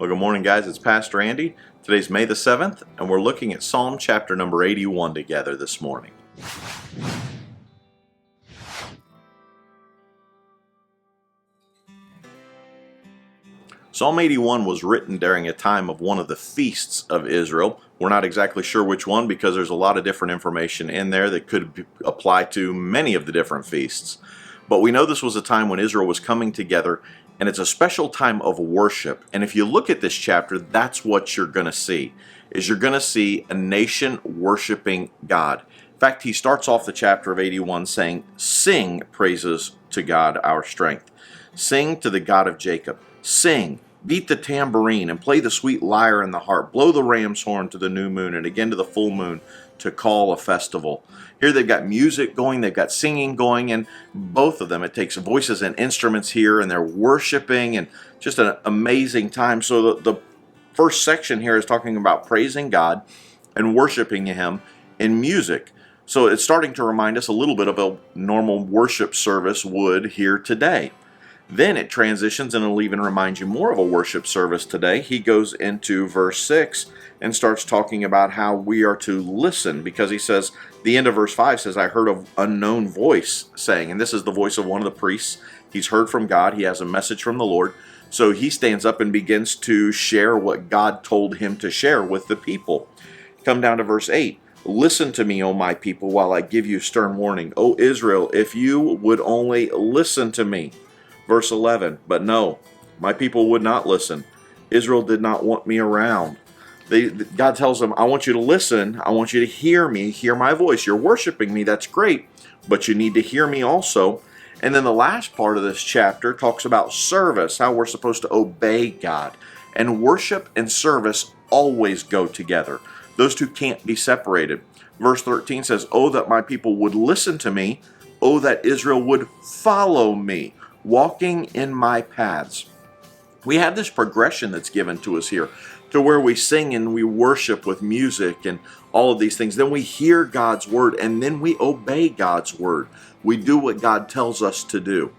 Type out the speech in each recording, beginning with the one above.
Well, good morning, guys. It's Pastor Andy. Today's May the 7th, and we're looking at Psalm chapter number 81 together this morning. Psalm 81 was written during a time of one of the feasts of Israel. We're not exactly sure which one because there's a lot of different information in there that could apply to many of the different feasts. But we know this was a time when Israel was coming together, and it's a special time of worship. And if you look at this chapter, that's what you're going to see, is you're going to see a nation worshiping God. In fact, he starts off the chapter of 81 saying, "Sing praises to God our strength. Sing to the God of Jacob. Sing, beat the tambourine, and play the sweet lyre in the harp. Blow the ram's horn to the new moon, and again to the full moon, to call a festival." Here they've got music going, they've got singing going, and both of them, it takes voices and instruments here, and they're worshiping, and just an amazing time. So the first section here is talking about praising God and worshiping Him in music. So it's starting to remind us a little bit of a normal worship service would here today. Then it transitions, and it'll even remind you more of a worship service today. He goes into verse 6 and starts talking about how we are to listen, because he says, the end of verse 5 says, "I heard an unknown voice saying," and this is the voice of one of the priests. He's heard from God. He has a message from the Lord. So he stands up and begins to share what God told him to share with the people. Come down to verse 8. "Listen to me, O my people, while I give you stern warning. O Israel, if you would only listen to me." Verse 11, "But no, my people would not listen. Israel did not want me around." God tells them, I want you to listen. I want you to hear me, hear my voice. You're worshiping me, that's great, but you need to hear me also. And then the last part of this chapter talks about service, how we're supposed to obey God. And worship and service always go together. Those two can't be separated. Verse 13 says, "Oh, that my people would listen to me. Oh, that Israel would follow me, walking in my paths." We have this progression that's given to us here, to where we sing and we worship with music and all of these things. Then we hear God's word, and then we obey God's word. We do what God tells us to do.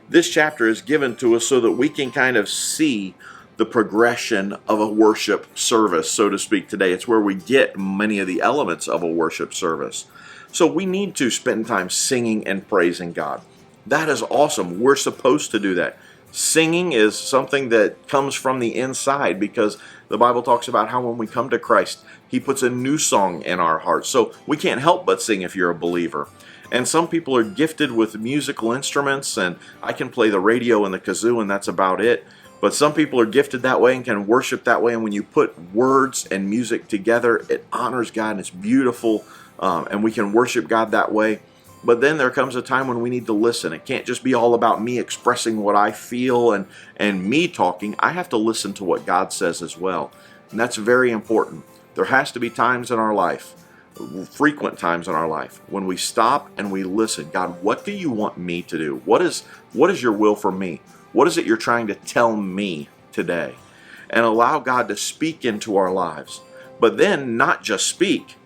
This chapter is given to us so that we can kind of see the progression of a worship service, so to speak, today. It's where we get many of the elements of a worship service. So we need to spend time singing and praising God. That is awesome. We're supposed to do that. Singing is something that comes from the inside, because the Bible talks about how when we come to Christ, He puts a new song in our hearts. So we can't help but sing if you're a believer. And some people are gifted with musical instruments, and I can play the radio and the kazoo, and that's about it. But some people are gifted that way and can worship that way. And when you put words and music together, it honors God and it's beautiful, and we can worship God that way. But then there comes a time when we need to listen. It can't just be all about me expressing what I feel and me talking. I have to listen to what God says as well. And that's very important. There has to be times in our life, frequent times in our life, when we stop and we listen. God, what do you want me to do? What is your will for me? What is it you're trying to tell me today? And allow God to speak into our lives. But then not just speak.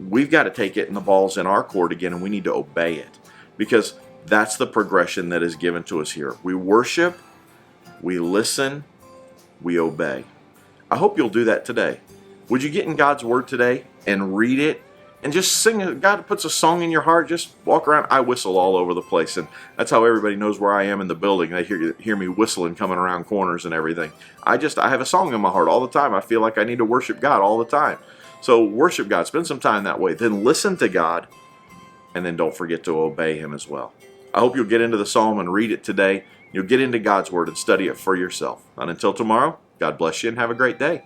We've got to take it in the ball's in our court again, and we need to obey it, because that's the progression that is given to us here. We worship, we listen, we obey. I hope you'll do that today. Would you get in God's Word today and read it and just sing it? God puts a song in your heart, just walk around. I whistle all over the place, and that's how everybody knows where I am in the building. They hear me whistling coming around corners and everything. I have a song in my heart all the time. I feel like I need to worship God all the time. So worship God, spend some time that way, then listen to God, and then don't forget to obey Him as well. I hope you'll get into the Psalm and read it today. You'll get into God's Word and study it for yourself. And until tomorrow, God bless you and have a great day.